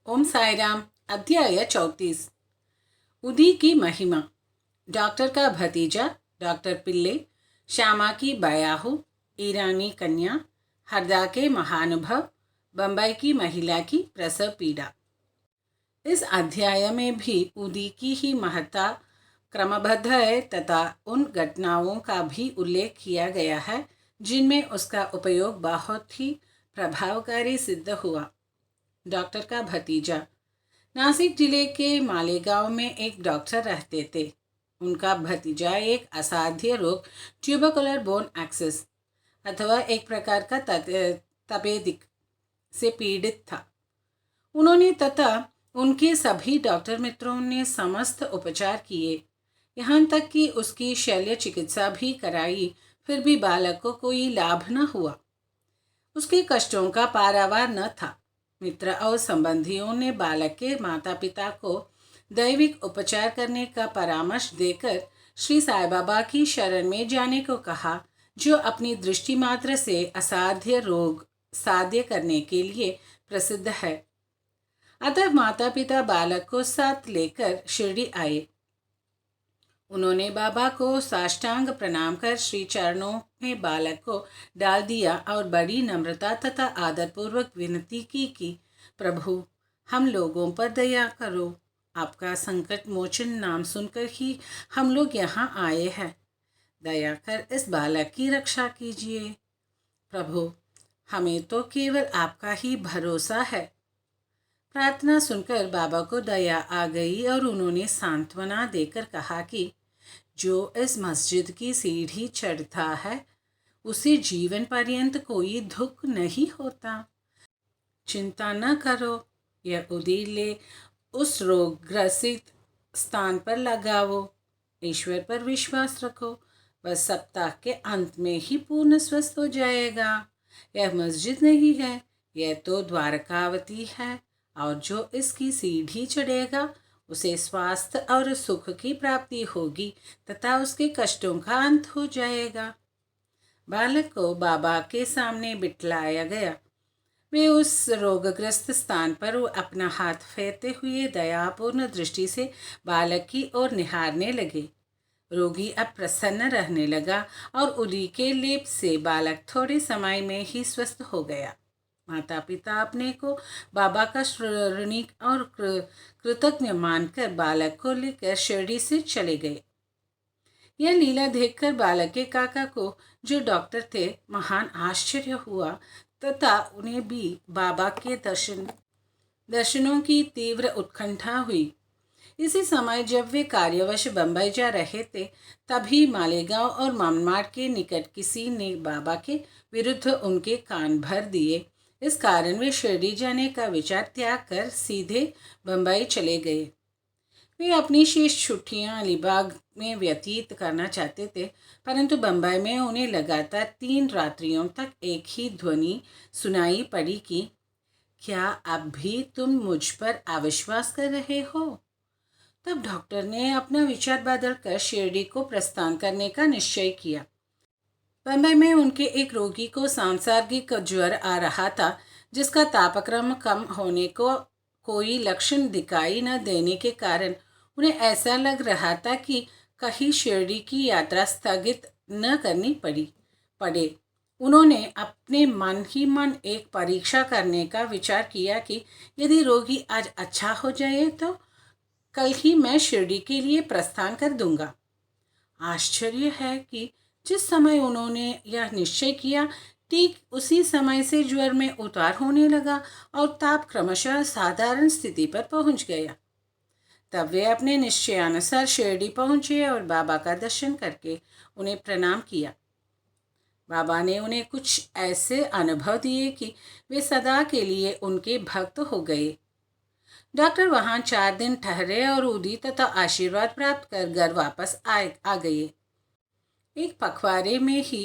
ओम साईराम। अध्याय 34। उदी की महिमा। डॉक्टर का भतीजा डॉक्टर पिल्ले, श्यामा की बयाहू, ईरानी कन्या, हरदा के महानुभव, बम्बई की महिला की प्रसव पीड़ा। इस अध्याय में भी उदी की ही महत्ता क्रमबद्ध है तथा उन घटनाओं का भी उल्लेख किया गया है जिनमें उसका उपयोग बहुत ही प्रभावकारी सिद्ध हुआ। डॉक्टर का भतीजा। नासिक जिले के मालेगांव में एक डॉक्टर रहते थे। उनका भतीजा एक असाध्य रोग ट्यूबरकुलर बोन एक्सिस अथवा एक प्रकार का तपेदिक से पीड़ित था। उन्होंने तथा उनके सभी डॉक्टर मित्रों ने समस्त उपचार किए, यहाँ तक कि उसकी शल्य चिकित्सा भी कराई, फिर भी बालक को कोई लाभ न हुआ। उसके कष्टों का पारावार न था। मित्र और संबंधियों ने बालक के माता पिता को दैविक उपचार करने का परामर्श देकर श्री साईं बाबा की शरण में जाने को कहा, जो अपनी दृष्टि मात्र से असाध्य रोग साध्य करने के लिए प्रसिद्ध है। अतः माता पिता बालक को साथ लेकर शिरडी आए। उन्होंने बाबा को साष्टांग प्रणाम कर श्री चरणों में बालक को डाल दिया और बड़ी नम्रता तथा आदरपूर्वक विनती की कि प्रभु, हम लोगों पर दया करो। आपका संकट मोचन नाम सुनकर ही हम लोग यहाँ आए हैं। दया कर इस बालक की रक्षा कीजिए। प्रभु, हमें तो केवल आपका ही भरोसा है। प्रार्थना सुनकर बाबा को दया आ गई और उन्होंने सांत्वना देकर कहा कि जो इस मस्जिद की सीढ़ी चढ़ता है उसे जीवन पर्यंत कोई दुख नहीं होता। चिंता न करो, यह उदीले उस रोगग्रसित स्थान पर लगाओ। ईश्वर पर विश्वास रखो, बस सप्ताह के अंत में ही पूर्ण स्वस्थ हो जाएगा। यह मस्जिद नहीं है, यह तो द्वारकावती है, और जो इसकी सीढ़ी चढ़ेगा उसे स्वास्थ्य और सुख की प्राप्ति होगी तथा उसके कष्टों का अंत हो जाएगा। बालक को बाबा के सामने बिठलाया गया। वे उस रोगग्रस्त स्थान पर अपना हाथ फेरते हुए दयापूर्ण दृष्टि से बालक की ओर निहारने लगे। रोगी अब प्रसन्न रहने लगा और उदी के लेप से बालक थोड़े समय में ही स्वस्थ हो गया। माता पिता अपने को बाबा का ऋणी और कृतज्ञ मानकर बालक को लेकर शिरडी से चले गए। यह लीला देखकर बालक के काका को, जो डॉक्टर थे, महान आश्चर्य हुआ तथा उन्हें भी बाबा के दर्शनों की तीव्र उत्कंठा हुई। इसी समय जब वे कार्यवश बम्बई जा रहे थे, तभी मालेगांव और माममाड़ के निकट किसी ने बाबा के विरुद्ध उनके कान भर दिए। इस कारण वे शिरडी जाने का विचार त्याग कर सीधे बम्बई चले गए। वे अपनी शेष छुट्टियां अलीबाग में व्यतीत करना चाहते थे, परंतु बम्बई में उन्हें लगातार 3 रात्रियों तक एक ही ध्वनि सुनाई पड़ी कि क्या अब भी तुम मुझ पर अविश्वास कर रहे हो। तब डॉक्टर ने अपना विचार बदलकर शिरडी को प्रस्थान करने का निश्चय किया। बम्बई में उनके एक रोगी को सांसर्गिक ज्वर आ रहा था, जिसका तापक्रम कम होने को कोई लक्षण दिखाई न देने के कारण उन्हें ऐसा लग रहा था कि कहीं शिरडी की यात्रा स्थगित न करनी पड़े। उन्होंने अपने मन ही मन एक परीक्षा करने का विचार किया कि यदि रोगी आज अच्छा हो जाए तो कल ही मैं शिरडी के लिए प्रस्थान कर दूंगा। आश्चर्य है कि जिस समय उन्होंने यह निश्चय किया, ठीक उसी समय से ज्वर में उतार होने लगा और ताप क्रमशः साधारण स्थिति पर पहुंच गया। तब वे अपने निश्चयानुसार शिरडी पहुंचे और बाबा का दर्शन करके उन्हें प्रणाम किया। बाबा ने उन्हें कुछ ऐसे अनुभव दिए कि वे सदा के लिए उनके भक्त हो गए। डॉक्टर वहां 4 दिन ठहरे और उदी तथा आशीर्वाद प्राप्त कर घर वापस आ गए। एक पखवाड़े में ही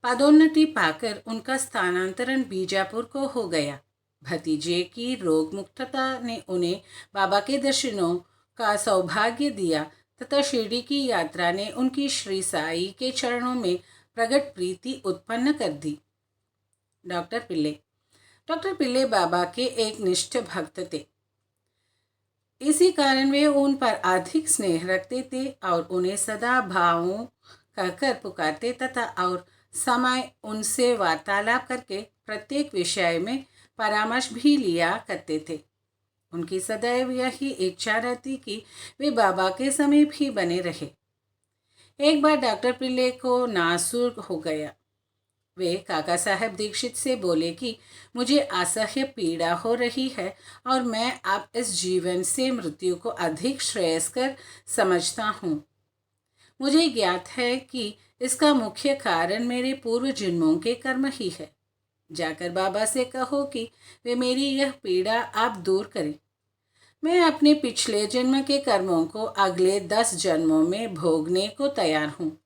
पदोन्नति पाकर उनका स्थानांतरण बीजापुर को हो गया। भतीजे की रोग मुक्तता ने उन्हें बाबा के दर्शनों का सौभाग्य दिया तथा शिरडी की यात्रा ने उनकी श्री साई के चरणों में प्रगट प्रीति उत्पन्न कर दी। डॉक्टर पिल्ले बाबा के एक निष्ठ भक्त थे। इसी कारण वे उन पर अधिक स्नेह रखते थे और उन्हें सदा भावों कहकर पुकारते तथा और समय उनसे वार्तालाप करके प्रत्येक विषय में परामर्श भी लिया करते थे। उनकी सदैव यही इच्छा रहती कि वे बाबा के समीप ही बने रहे। एक बार डॉक्टर पिल्ले को नासूर हो गया। वे काका साहब दीक्षित से बोले कि मुझे असह्य पीड़ा हो रही है और मैं अब इस जीवन से मृत्यु को अधिक श्रेयस्कर समझता हूँ। मुझे ज्ञात है कि इसका मुख्य कारण मेरे पूर्व जन्मों के कर्म ही है। जाकर बाबा से कहो कि वे मेरी यह पीड़ा आप दूर करें। मैं अपने पिछले जन्म के कर्मों को अगले 10 जन्मों में भोगने को तैयार हूँ।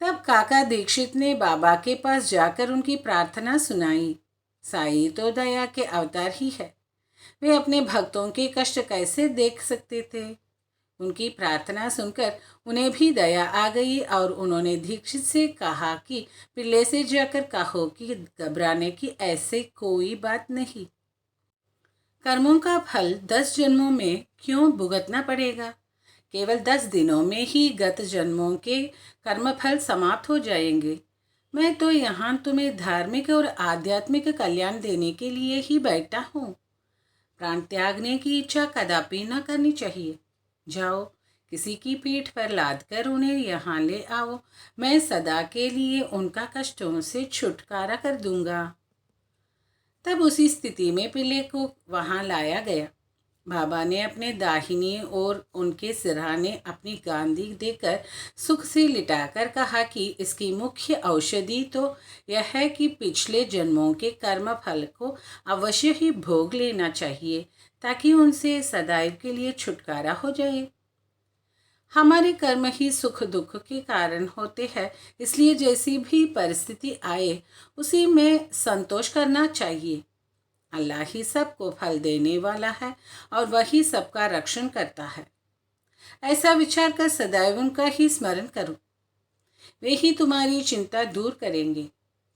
तब काका दीक्षित ने बाबा के पास जाकर उनकी प्रार्थना सुनाई। साईं तो दया के अवतार ही है, वे अपने भक्तों के कष्ट कैसे देख सकते थे। उनकी प्रार्थना सुनकर उन्हें भी दया आ गई और उन्होंने दीक्षित से कहा कि पिल्ले से जाकर कहो कि घबराने की ऐसे कोई बात नहीं। कर्मों का फल 10 जन्मों में क्यों भुगतना पड़ेगा? केवल 10 दिनों में ही गत जन्मों के कर्मफल समाप्त हो जाएंगे। मैं तो यहाँ तुम्हें धार्मिक और आध्यात्मिक कल्याण देने के लिए ही बैठा हूँ। प्राण त्यागने की इच्छा कदापि न करनी चाहिए। जाओ, किसी की पीठ पर लाद कर उन्हें यहाँ ले आओ। मैं सदा के लिए उनका कष्टों से छुटकारा कर दूंगा। तब उसी स्थिति में पिल्ले को वहाँ लाया गया। बाबा ने अपने दाहिनी ओर उनके सिरहाने अपनी गांधी देकर सुख से लिटाकर कहा कि इसकी मुख्य औषधि तो यह है कि पिछले जन्मों के कर्म फल को अवश्य ही भोग लेना चाहिए ताकि उनसे सदैव के लिए छुटकारा हो जाए। हमारे कर्म ही सुख दुख के कारण होते हैं, इसलिए जैसी भी परिस्थिति आए उसी में संतोष करना चाहिए। अल्लाह ही सबको फल देने वाला है और वही सबका रक्षण करता है। ऐसा विचार कर सदैव उनका ही स्मरण करो। वे ही तुम्हारी चिंता दूर करेंगे।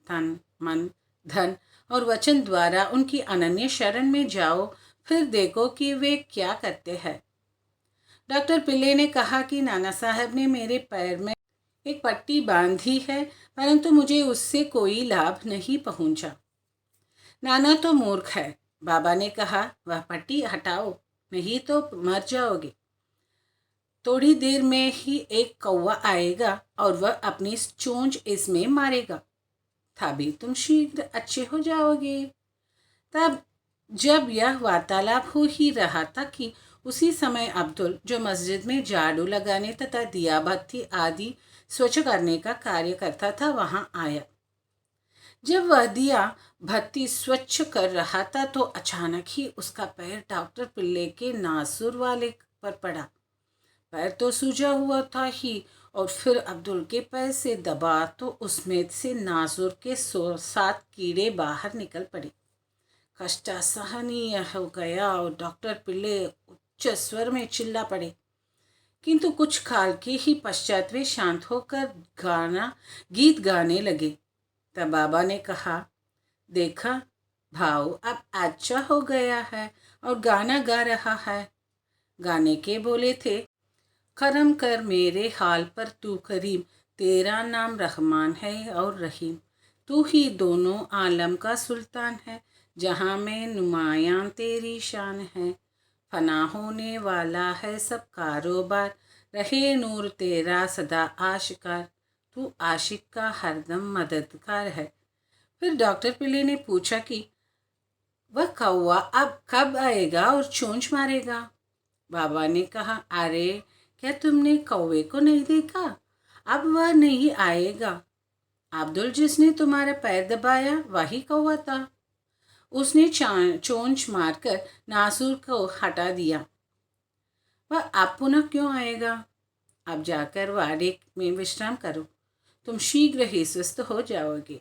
तन मन धन और वचन द्वारा उनकी अनन्य शरण में जाओ, फिर देखो कि वे क्या करते हैं। डॉक्टर पिल्ले ने कहा कि नाना साहब ने मेरे पैर में एक पट्टी बांधी है, परंतु मुझे उससे कोई लाभ नहीं पहुंचा। नाना तो मूर्ख है। बाबा ने कहा, वह पट्टी हटाओ, नहीं तो मर जाओगे। थोड़ी देर में ही एक कौवा आएगा और वह अपनी चोंच इसमें मारेगा, तभी तुम शीघ्र अच्छे हो जाओगे। तब जब यह वार्तालाप हो ही रहा था कि उसी समय अब्दुल, जो मस्जिद में झाड़ू लगाने तथा दिया बत्ती आदि स्वच्छ करने का कार्य करता था, वहाँ आया। जब वह दिया बत्ती स्वच्छ कर रहा था तो अचानक ही उसका पैर डॉक्टर पिल्ले के नासुर वाले पर पड़ा। पैर तो सूजा हुआ था ही, और फिर अब्दुल के पैर से दबा तो उसमें से नासुर के 7 कीड़े बाहर निकल पड़े। कष्ट असहनीय हो गया और डॉक्टर पिल्ले उच्च स्वर में चिल्ला पड़े, किंतु कुछ काल के ही पश्चात वे शांत होकर गीत गाने लगे। तब बाबा ने कहा, देखा भाव अब अच्छा हो गया है और गाना गा रहा है। गाने के बोले थे, करम कर मेरे हाल पर तू करीम, तेरा नाम रहमान है और रहीम, तू ही दोनों आलम का सुल्तान है, जहाँ में नुमायां तेरी शान है, फना होने वाला है सब कारोबार, रहे नूर तेरा सदा आशिकार, तू आशिक का हरदम मददगार है। फिर डॉक्टर पिल्ले ने पूछा कि वह कौवा अब कब आएगा और चोंच मारेगा। बाबा ने कहा, अरे क्या तुमने कौवे को नहीं देखा? अब वह नहीं आएगा। अब्दुल, जिसने तुम्हारा पैर दबाया वही कौवा था। उसने चोंच मारकर नासूर को हटा दिया। वह अब पुनः क्यों आएगा? अब जाकर वाड़े में विश्राम करो, तुम शीघ्र ही स्वस्थ हो जाओगे।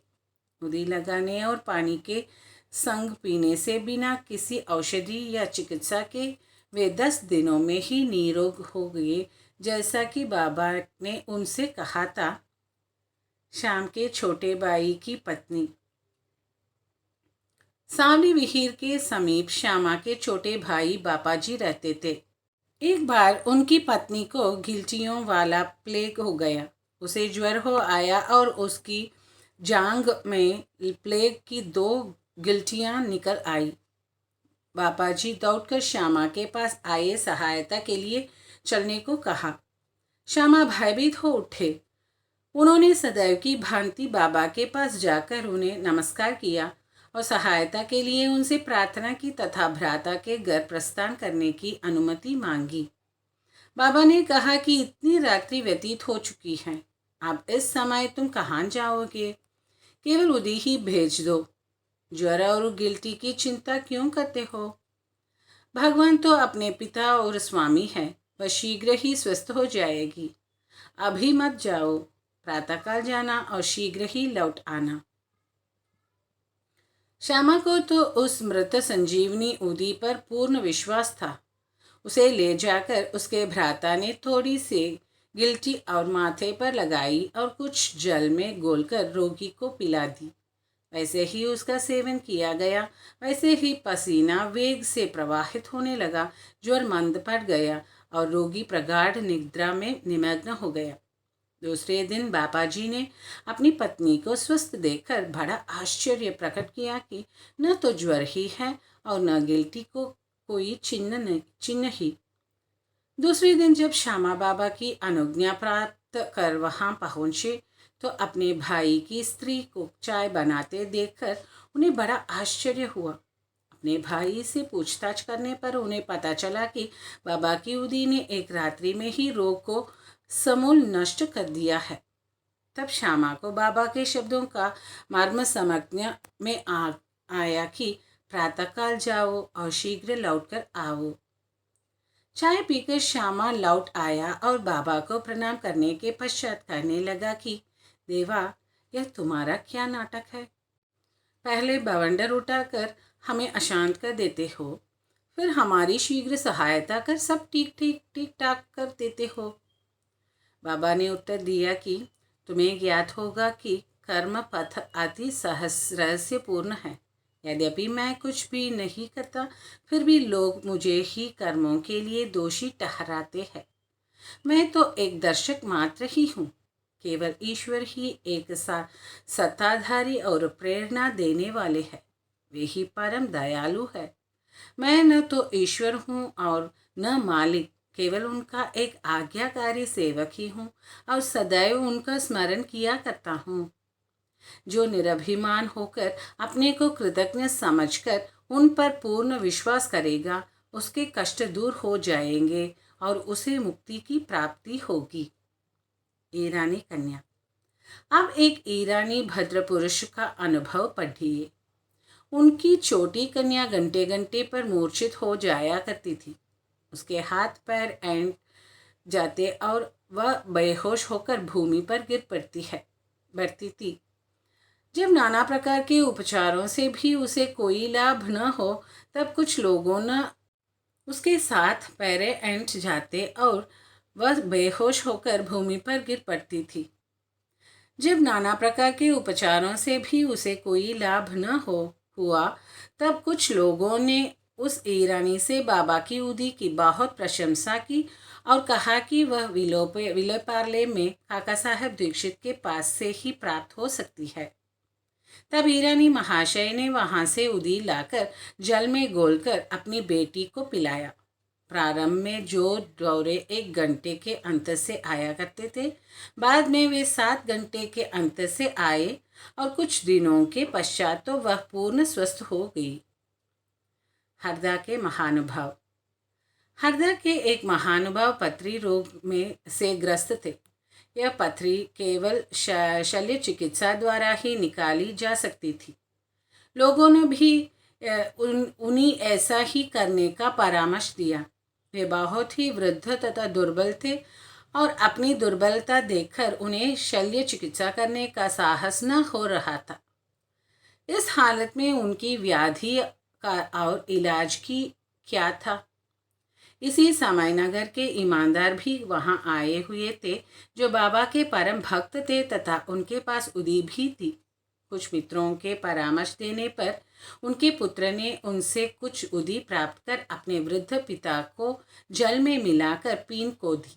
उदी लगाने और पानी के संग पीने से बिना किसी औषधि या चिकित्सा के वे 10 दिनों में ही निरोग हो गए, जैसा कि बाबा ने उनसे कहा था। शाम के छोटे भाई की पत्नी सांवली विहीर के समीप श्यामा के छोटे भाई बापाजी रहते थे। एक बार उनकी पत्नी को गिल्टियों वाला प्लेग हो गया। उसे ज्वर हो आया और उसकी जांघ में प्लेग की 2 गिल्टियां निकल आई। बापाजी दौड़कर श्यामा के पास आए, सहायता के लिए चलने को कहा। श्यामा भयभीत हो उठे। उन्होंने सदैव की भांति बाबा के पास जाकर उन्हें नमस्कार किया और सहायता के लिए उनसे प्रार्थना की तथा भ्राता के घर प्रस्थान करने की अनुमति मांगी। बाबा ने कहा कि इतनी रात्रि व्यतीत हो चुकी है, अब इस समय तुम कहाँ जाओगे? केवल उदी ही भेज दो। ज्वर और गिल्टी की चिंता क्यों करते हो? भगवान तो अपने पिता और स्वामी है, वह शीघ्र ही स्वस्थ हो जाएगी। अभी मत जाओ, प्रातःकाल जाना और शीघ्र ही लौट आना। श्यामा को तो उस मृत संजीवनी उदी पर पूर्ण विश्वास था। उसे ले जाकर उसके भ्राता ने थोड़ी सी गिल्टी और माथे पर लगाई और कुछ जल में घोलकर रोगी को पिला दी। वैसे ही उसका सेवन किया गया। वैसे ही पसीना वेग से प्रवाहित होने लगा, ज्वर मंद पड़ गया और रोगी प्रगाढ़ निद्रा में निमग्न हो गया। दूसरे दिन बापाजी ने अपनी पत्नी को स्वस्थ देखकर बड़ा आश्चर्य प्रकट किया कि न तो ज्वर ही है और न गिल्टी को कोई चिन्ह ही। दूसरे दिन जब श्यामा बाबा की अनुज्ञा प्राप्त कर वहां पहुंचे तो अपने भाई की स्त्री को चाय बनाते देखकर उन्हें बड़ा आश्चर्य हुआ। अपने भाई से पूछताछ करने पर उन्हें पता चला कि बाबा की उदी ने एक रात्रि में ही रोग को समूल नष्ट कर दिया है। तब श्यामा को बाबा के शब्दों का मर्म समझने में आया कि प्रातःकाल जाओ और शीघ्र लौटकर आओ। चाय पीकर श्यामा लौट आया और बाबा को प्रणाम करने के पश्चात कहने लगा कि देवा, यह तुम्हारा क्या नाटक है? पहले बवंडर उठाकर हमें अशांत कर देते हो, फिर हमारी शीघ्र सहायता कर सब ठीक ठाक कर देते हो। बाबा ने उत्तर दिया कि तुम्हें ज्ञात होगा कि कर्म पथ अति रहस्यपूर्ण है। यद्यपि मैं कुछ भी नहीं करता, फिर भी लोग मुझे ही कर्मों के लिए दोषी ठहराते हैं। मैं तो एक दर्शक मात्र ही हूँ। केवल ईश्वर ही एक सत्ताधारी और प्रेरणा देने वाले हैं। वे ही परम दयालु है। मैं न तो ईश्वर हूँ और न मालिक, केवल उनका एक आज्ञाकारी सेवक ही हूँ और सदैव उनका स्मरण किया करता हूँ। जो निरभिमान होकर अपने को कृतज्ञ समझकर उन पर पूर्ण विश्वास करेगा, उसके कष्ट दूर हो जाएंगे और उसे मुक्ति की प्राप्ति होगी। ईरानी कन्या। अब एक ईरानी भद्र पुरुष का अनुभव पढ़िए। उनकी छोटी कन्या घंटे घंटे पर मूर्छित हो जाया करती थी। उसके हाथ पैर ऐंठ जाते और वह बेहोश होकर भूमि पर गिर पड़ती थी। जब नाना प्रकार के उपचारों से भी उसे कोई लाभ न हो, तब कुछ लोगों ने उसके साथ पैरे ऐंठ जाते और वह बेहोश होकर भूमि पर गिर पड़ती थी। जब नाना प्रकार के उपचारों से भी उसे कोई लाभ न हुआ, तब कुछ लोगों ने उस ईरानी से बाबा की उदी की बहुत प्रशंसा की और कहा कि वह विलेपार्ले में काका साहब दीक्षित के पास से ही प्राप्त हो सकती है। तब ईरानी महाशय ने वहां से उदी लाकर जल में घोलकर अपनी बेटी को पिलाया। प्रारंभ में जो दौरे 1 घंटे के अंतर से आया करते थे, बाद में वे 7 घंटे के अंतर से आए और कुछ दिनों के पश्चात तो वह पूर्ण स्वस्थ हो गई। हरदा के महानुभाव। हरदा के एक महानुभाव पथरी रोग में से ग्रस्त थे। यह पथरी केवल शल्य चिकित्सा द्वारा ही निकाली जा सकती थी। लोगों ने भी उन्हें ऐसा ही करने का परामर्श दिया। वे बहुत ही वृद्ध तथा दुर्बल थे और अपनी दुर्बलता देखकर उन्हें शल्य चिकित्सा करने का साहस न हो रहा था। इस हालत में उनकी व्याधि का और इलाज की क्या था। इसी समय नगर के ईमानदार भी वहां आए हुए थे, जो बाबा के परम भक्त थे तथा उनके पास उदी भी थी। कुछ मित्रों के परामर्श देने पर उनके पुत्र ने उनसे कुछ उदी प्राप्त कर अपने वृद्ध पिता को जल में मिलाकर पीन को दी।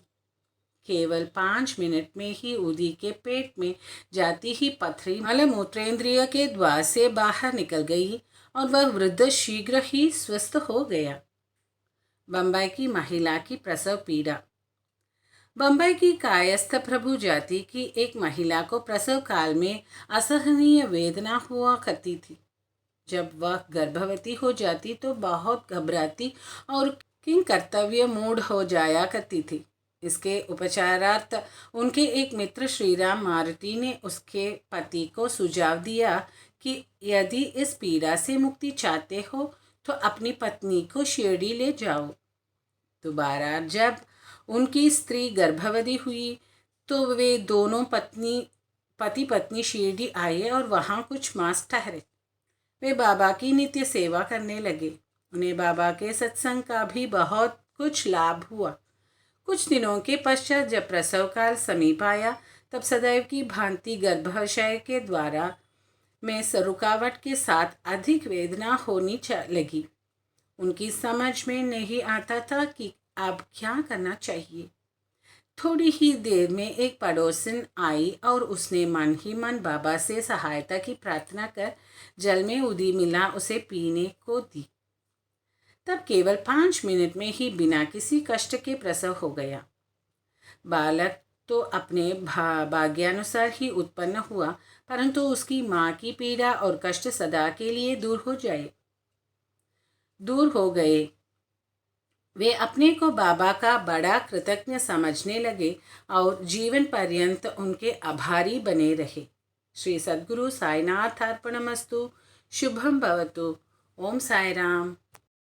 केवल 5 मिनट में ही उदी के पेट में जाती ही पथरी मलमूत्रेंद्रिय के द्वार से बाहर निकल गई और वह वृद्ध शीघ्र ही स्वस्थ हो गया। बम्बई की महिला की प्रसव पीड़ा। बम्बई की कायस्थ प्रभु जाति की एक महिला को प्रसव काल में असहनीय वेदना हुआ करती थी। जब वह गर्भवती हो जाती तो बहुत घबराती और किंग कर्तव्य मूढ़ हो जाया करती थी। इसके उपचारार्थ उनके एक मित्र श्रीराम मारुति ने उसके पति को सुझाव दिया कि यदि इस पीड़ा से मुक्ति चाहते हो तो अपनी पत्नी को शिरडी ले जाओ। दोबारा जब उनकी स्त्री गर्भवती हुई तो वे दोनों पति पत्नी शिरडी आए और वहाँ कुछ मास ठहरे। वे बाबा की नित्य सेवा करने लगे। उन्हें बाबा के सत्संग का भी बहुत कुछ लाभ हुआ। कुछ दिनों के पश्चात जब प्रसव काल समीप आया तब सदैव की भांति गर्भाशय के द्वारा में रुकावट के साथ अधिक वेदना होनी लगी। उनकी समझ में नहीं आता था कि अब क्या करना चाहिए। थोड़ी ही देर में एक पड़ोसिन आई और उसने मन ही मन बाबा से सहायता की प्रार्थना कर जल में उदी मिला उसे पीने को दी। तब केवल 5 मिनट में ही बिना किसी कष्ट के प्रसव हो गया। बालक तो अपने भाग्यानुसार ही उत्पन्न हुआ, परंतु उसकी माँ की पीड़ा और कष्ट सदा के लिए दूर हो गए। वे अपने को बाबा का बड़ा कृतज्ञ समझने लगे और जीवन पर्यंत उनके आभारी बने रहे। श्री सद्गुरु साईनाथ अर्पणमस्तु। शुभम भवतु। ओम साई राम।